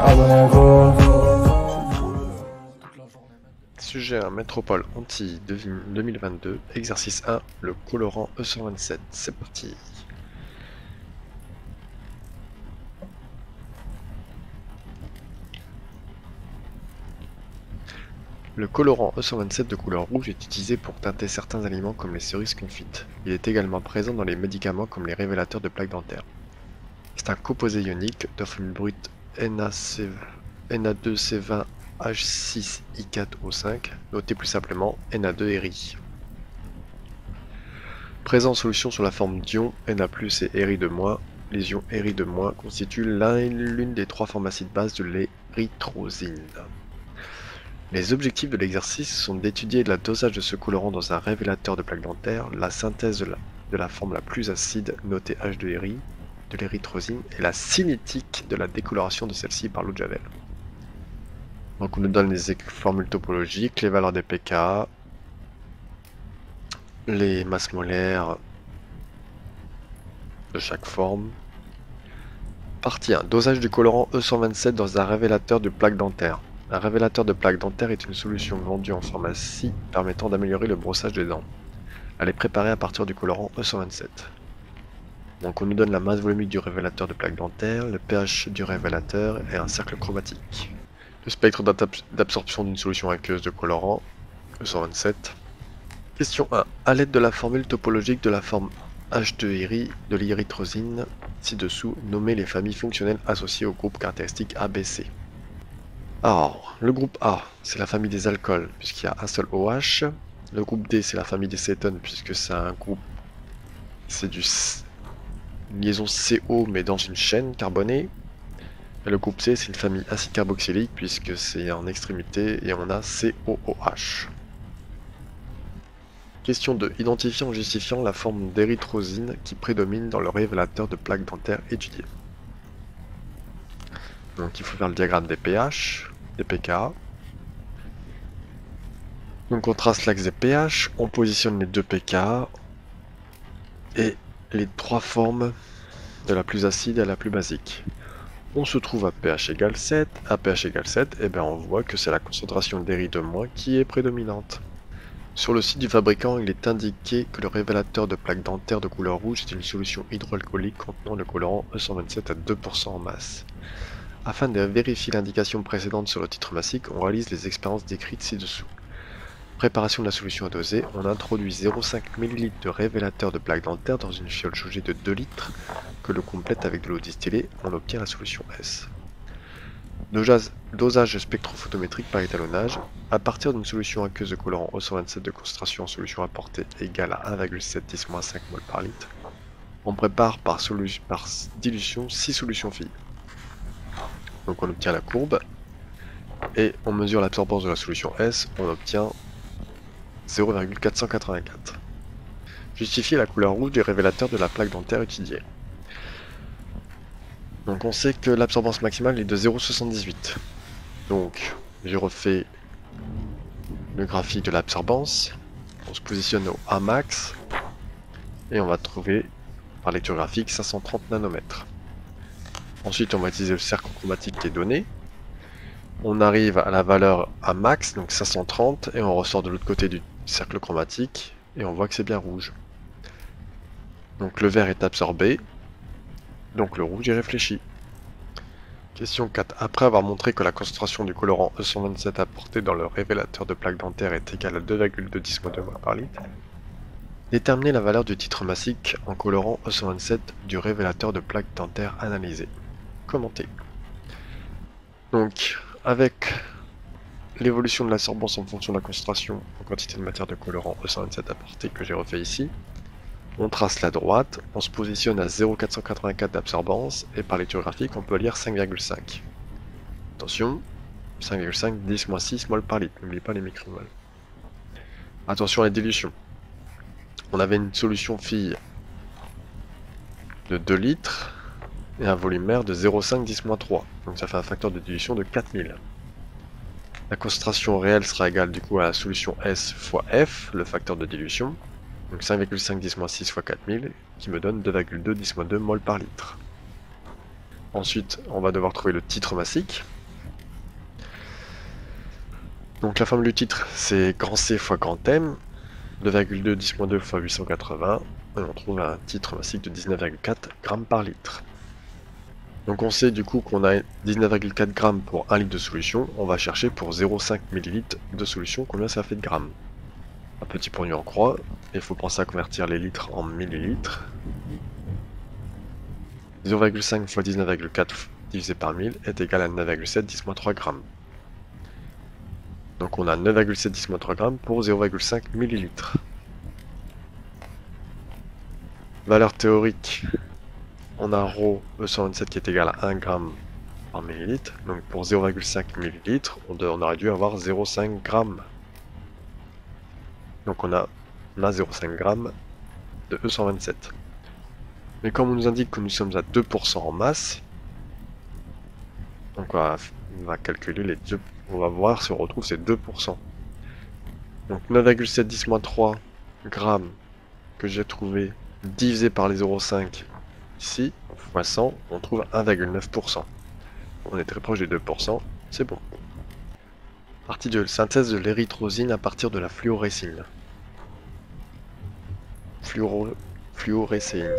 abonnez-vous. Sujet 1, Métropole Antilles 2022, exercice 1, le colorant E127. C'est parti. Le colorant E127 de couleur rouge est utilisé pour teinter certains aliments comme les cerises confites. Il est également présent dans les médicaments comme les révélateurs de plaques dentaires. C'est un composé ionique de formule brute Na2C20H6I4O5, noté plus simplement Na2RI. Présent en solution sous la forme d'ion Na+, et Ri2-, les ions Ri2- constituent l'une des trois formes acides bases de l'érythrosine. Les objectifs de l'exercice sont d'étudier le dosage de ce colorant dans un révélateur de plaques dentaires, la synthèse de la forme la plus acide, notée H2RI, de l'érythrosine, et la cinétique de la décoloration de celle-ci par l'eau de Javel. Donc on nous donne les formules topologiques, les valeurs des pKa, les masses molaires de chaque forme. Partie 1. Dosage du colorant E127 dans un révélateur de plaques dentaires. Un révélateur de plaques dentaires est une solution vendue en pharmacie permettant d'améliorer le brossage des dents. Elle est préparée à partir du colorant E127. Donc on nous donne la masse volumique du révélateur de plaques dentaires, le pH du révélateur et un cercle chromatique. Le spectre d'absorption d'une solution aqueuse de colorant E127. Question 1. À l'aide de la formule topologique de la forme H2RI de l'érythrosine, ci-dessous, nommez les familles fonctionnelles associées au groupe caractéristique ABC. Alors, le groupe A, c'est la famille des alcools, puisqu'il y a un seul OH. Le groupe D, c'est la famille des cétones, puisque c'est un groupe... c'est une liaison CO, mais dans une chaîne carbonée. Et le groupe C, c'est une famille acide carboxylique, puisque c'est en extrémité, et on a COOH. Question 2. Identifiant ou justifiant la forme d'érythrosine qui prédomine dans le révélateur de plaques dentaires étudié. Donc il faut faire le diagramme des pH, des pKa. Donc on trace l'axe des pH, on positionne les deux pKa et les trois formes de la plus acide à la plus basique. On se trouve à pH égale 7, à pH égale 7, et bien on voit que c'est la concentration d'Ri2- qui est prédominante. Sur le site du fabricant, il est indiqué que le révélateur de plaques dentaires de couleur rouge est une solution hydroalcoolique contenant le colorant E127 à 2% en masse. Afin de vérifier l'indication précédente sur le titre massique, on réalise les expériences décrites ci-dessous. Préparation de la solution à doser, on introduit 0,5 ml de révélateur de plaques dentaires dans une fiole jaugée de 2 litres que l'on complète avec de l'eau distillée, on obtient la solution S. Dosage spectrophotométrique par étalonnage. À partir d'une solution aqueuse de colorant O127 de concentration en solution apportée égale à 1,7 10-5 mol par litre, on prépare par dilution 6 solutions filles. Donc on obtient la courbe et on mesure l'absorbance de la solution S, on obtient 0,484. Justifier la couleur rouge des révélateurs de la plaque dentaire étudiée. Donc on sait que l'absorbance maximale est de 0,78. Donc je refais le graphique de l'absorbance. On se positionne au A max et on va trouver par lecture graphique 530 nanomètres. Ensuite on va utiliser le cercle chromatique qui est donné. On arrive à la valeur A max, donc 530, et on ressort de l'autre côté du cercle chromatique et on voit que c'est bien rouge. Donc le vert est absorbé, donc le rouge est réfléchi. Question 4. Après avoir montré que la concentration du colorant E127 apporté dans le révélateur de plaques dentaires est égale à 2,2 mol par litre, déterminez la valeur du titre massique en colorant E127 du révélateur de plaques dentaires analysé. Commentez. Donc, avec l'évolution de l'absorbance en fonction de la concentration en quantité de matière de colorant E127 apporté que j'ai refait ici, on trace la droite, on se positionne à 0,484 d'absorbance, et par lecture graphique, on peut lire 5,5. Attention, 5,5 10-6 mol par litre, n'oubliez pas les micromoles. Attention à la dilution. On avait une solution fille de 2 litres et un volumère de 0,5 10-3, donc ça fait un facteur de dilution de 4000. La concentration réelle sera égale du coup à la solution S fois F, le facteur de dilution, donc 5,5 10-6 fois 4000, qui me donne 2,2 10-2 mol par litre. Ensuite, on va devoir trouver le titre massique. Donc la formule du titre, c'est grand C fois grand M, 2,2 10-2 fois 880, et on trouve un titre massique de 19,4 grammes par litre. Donc on sait du coup qu'on a 19,4 grammes pour 1 litre de solution, on va chercher pour 0,5 ml de solution combien ça fait de grammes. Un petit point nu en croix, il faut penser à convertir les litres en millilitres. 0,5 fois 19,4 divisé par 1000 est égal à 9,7 10-3 grammes. Donc on a 9,7 10-3 grammes pour 0,5 millilitres. Valeur théorique, on a ρ E127 qui est égal à 1 gramme par millilitre. Donc pour 0,5 millilitres, on aurait dû avoir 0,5 grammes. Donc on a 0,5 grammes de E127. Mais comme on nous indique que nous sommes à 2% en masse, donc on va calculer les deux, on va voir si on retrouve ces 2%. Donc 9,7 10-3 grammes que j'ai trouvé divisé par les 0,5 ici, fois 100, on trouve 1,9%. On est très proche des 2%, c'est bon. Partie de synthèse de l'érythrosine à partir de la fluorécine. Fluorécine.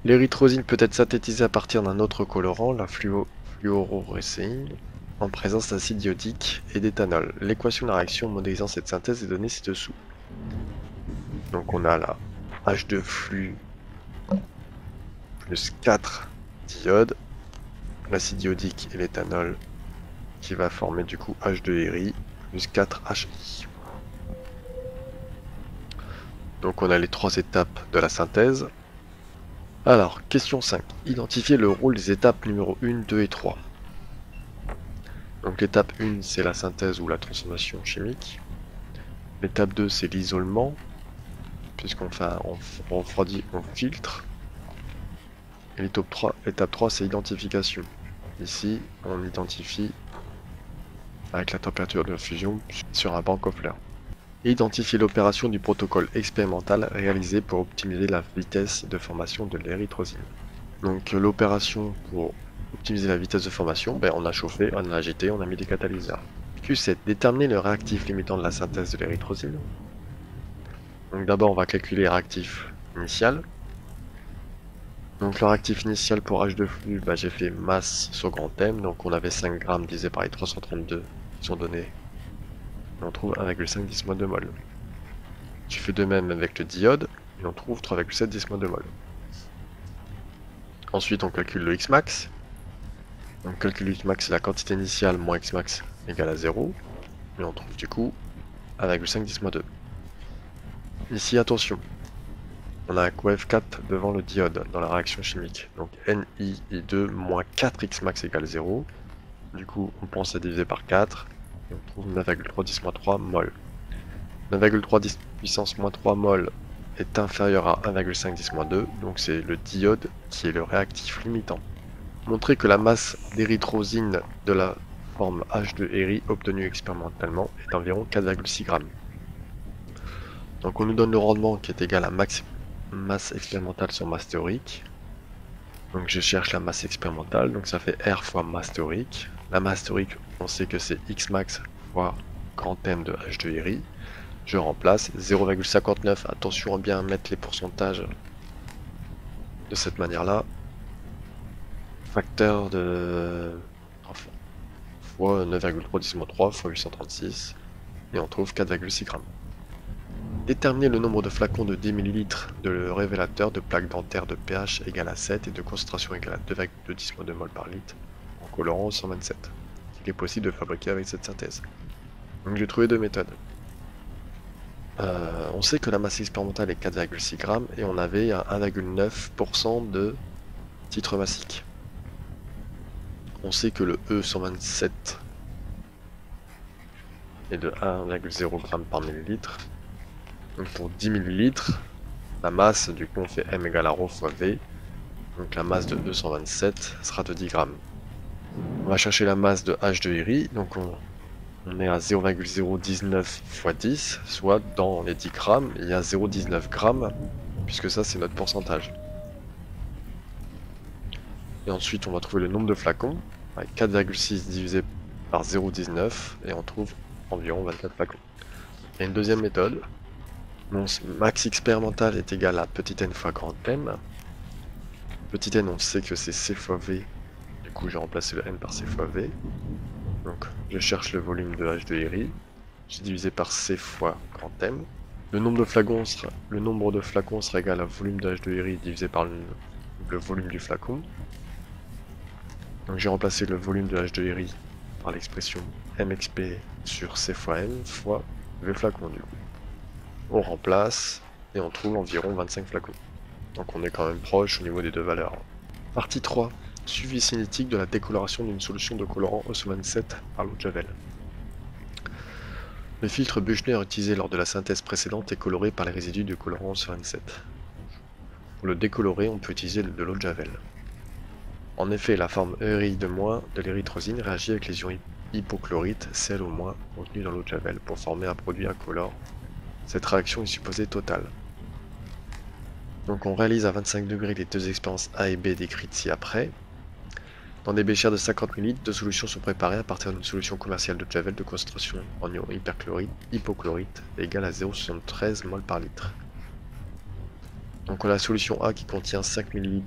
L'érythrosine peut être synthétisée à partir d'un autre colorant, la fluororécine, en présence d'acide iodique et d'éthanol. L'équation de la réaction modélisant cette synthèse est donnée ci-dessous. Donc on a là H2 plus 4 d'iode, l'acide iodique et l'éthanol qui va former du coup H2RI plus 4HI. Donc on a les trois étapes de la synthèse. Alors, question 5. Identifiez le rôle des étapes numéro 1, 2 et 3. Donc l'étape 1, c'est la synthèse ou la transformation chimique. L'étape 2, c'est l'isolement, puisqu'on refroidit, on filtre. Et l'étape 3, c'est l'identification. Ici, on identifie avec la température de fusion sur un banc Koffler. Identifier l'opération du protocole expérimental réalisé pour optimiser la vitesse de formation de l'érythrosine. Donc l'opération pour optimiser la vitesse de formation, on a chauffé, on a agité, on a mis des catalyseurs. Q7. Déterminer le réactif limitant de la synthèse de l'érythrosine. Donc d'abord on va calculer le réactif initial. Donc le réactif initial pour H2 flux, j'ai fait masse sur grand M, donc on avait 5 grammes divisé par les 332 qui sont donnés. Et on trouve 1,5 10-2 mol. Tu fais de même avec le diode, et on trouve 3,7 10-2 mol. Ensuite on calcule le Xmax. Donc calcul du Xmax, c'est la quantité initiale moins Xmax égale à 0. Et on trouve du coup 1,5 10-2. Ici attention, on a un coef 4 devant le diode dans la réaction chimique. Donc NiI2 moins 4 Xmax égale 0. Du coup on pense à diviser par 4. Et on trouve 9,3 10-3 mol. 9,3 10 puissance moins 3 mol est inférieur à 1,5 10-2. Donc c'est le diode qui est le réactif limitant. Montrer que la masse d'érythrosine de la forme H2RI obtenue expérimentalement est d'environ 4,6 grammes. Donc on nous donne le rendement qui est égal à masse expérimentale sur masse théorique. Donc je cherche la masse expérimentale, donc ça fait R fois masse théorique. La masse théorique, on sait que c'est Xmax fois grand M de H2RI. Je remplace 0,59, attention à bien mettre les pourcentages de cette manière-là. Facteur de fois 9,3 10-3 fois 836 et on trouve 4,6 grammes. Déterminer le nombre de flacons de 10 ml de révélateur de plaque dentaire de pH égal à 7 et de concentration égale à 2,2 10-2 mol par litre en colorant 127 qu'il est possible de fabriquer avec cette synthèse. Donc j'ai trouvé deux méthodes. On sait que la masse expérimentale est 4,6 grammes et on avait 1,9% de titre massique. On sait que le E127 est de 1,0 g par millilitre. Donc pour 10 millilitres, la masse, du coup on fait M égale à ρ fois V. Donc la masse de E127 sera de 10 grammes. On va chercher la masse de H2RI, donc on est à 0,019 fois 10, soit dans les 10 grammes, il y a 0,19 grammes, puisque ça c'est notre pourcentage. Et ensuite, on va trouver le nombre de flacons, avec 4,6 divisé par 0,19, et on trouve environ 24 flacons. Il y a une deuxième méthode. Mon max expérimental est égal à petit n fois grand M. Petit n, on sait que c'est C fois V. Du coup, j'ai remplacé le n par C fois V. Donc, je cherche le volume de H de Iri. J'ai divisé par C fois grand M. Le nombre de flacons sera égal au volume de H de Iri divisé par le volume du flacon. Donc j'ai remplacé le volume de H de Iri par l'expression MXP sur C fois M fois V flacon du coup. On remplace et on trouve environ 25 flacons. Donc on est quand même proche au niveau des deux valeurs. Partie 3. Suivi cinétique de la décoloration d'une solution de colorant ESO27 par l'eau de Javel. Le filtre Büchner utilisé lors de la synthèse précédente est coloré par les résidus du colorant ESO27. Pour le décolorer, on peut utiliser de l'eau de Javel. En effet, la forme ERI de l'érythrosine réagit avec les ions hypochlorite, Cl- contenus dans l'eau de Javel pour former un produit incolore. Cette réaction est supposée totale. Donc on réalise à 25 degrés les deux expériences A et B décrites ci-après. Dans des béchères de 50 ml, deux solutions sont préparées à partir d'une solution commerciale de Javel de concentration en ions hypochlorite égale à 0,73 mol par litre. Donc on a la solution A qui contient 5 ml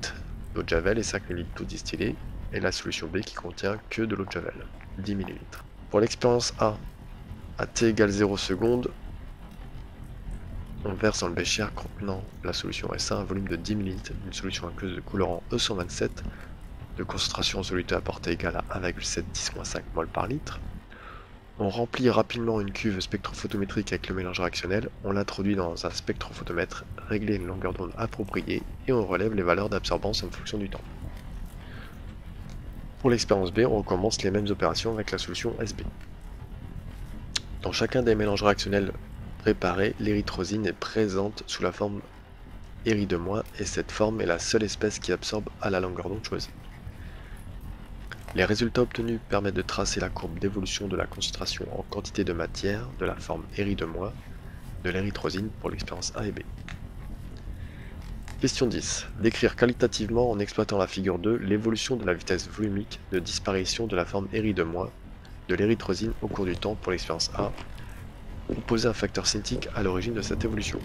d'eau de Javel et 5 ml d'eau distillée, et la solution B qui contient que de l'eau de Javel, 10 ml. Pour l'expérience A, à t égale 0 secondes, on verse dans le bécher contenant la solution SA un volume de 10 ml d'une solution incluse de colorant E127 de concentration en soluté apportée égale à 1,710-5 mol par litre. On remplit rapidement une cuve spectrophotométrique avec le mélange réactionnel, on l'introduit dans un spectrophotomètre, régler une longueur d'onde appropriée et on relève les valeurs d'absorbance en fonction du temps. Pour l'expérience B, on recommence les mêmes opérations avec la solution SB. Dans chacun des mélanges réactionnels préparés, l'érythrosine est présente sous la forme Eri de moins et cette forme est la seule espèce qui absorbe à la longueur d'onde choisie. Les résultats obtenus permettent de tracer la courbe d'évolution de la concentration en quantité de matière de la forme Eri de moins de l'érythrosine pour l'expérience A et B. Question 10. Décrire qualitativement en exploitant la figure 2 l'évolution de la vitesse volumique de disparition de la forme Eri de moins de l'érythrosine au cours du temps pour l'expérience A. Proposer un facteur cinétique à l'origine de cette évolution.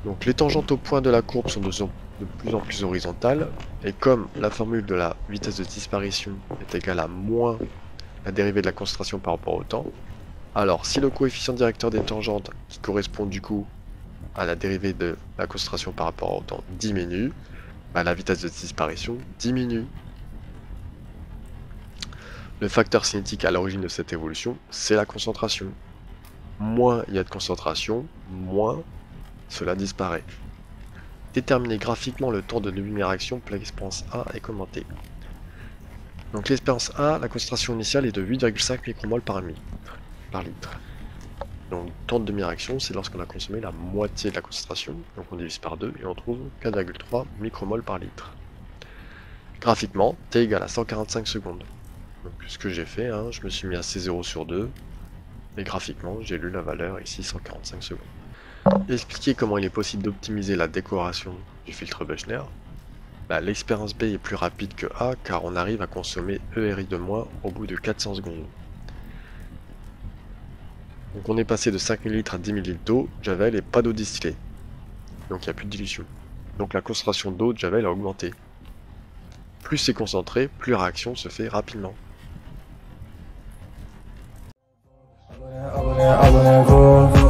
Donc les tangentes au point de la courbe sont de plus en plus horizontales, et comme la formule de la vitesse de disparition est égale à moins la dérivée de la concentration par rapport au temps, alors si le coefficient directeur des tangentes, qui correspond du coup à la dérivée de la concentration par rapport au temps, diminue, bah, la vitesse de disparition diminue. Le facteur cinétique à l'origine de cette évolution, c'est la concentration. Moins il y a de concentration, moins cela disparaît. Déterminer graphiquement le temps de demi-réaction pour l'expérience A est commenté. Donc l'expérience A, la concentration initiale est de 8,5 micromol par litre. Donc le temps de demi-réaction, c'est lorsqu'on a consommé la moitié de la concentration, donc on divise par 2 et on trouve 4,3 micromol par litre. Graphiquement, T égale à 145 secondes. Donc ce que j'ai fait, je me suis mis à C0 sur 2, et graphiquement, j'ai lu la valeur ici 145 secondes. Expliquer comment il est possible d'optimiser la décoloration du filtre Büchner. L'expérience B est plus rapide que A car on arrive à consommer ERI de moins au bout de 400 secondes. Donc on est passé de 5 ml à 10 ml d'eau, Javel et pas d'eau distillée. Donc il n'y a plus de dilution. Donc la concentration d'eau de Javel a augmenté. Plus c'est concentré, plus la réaction se fait rapidement. Abonnez-vous.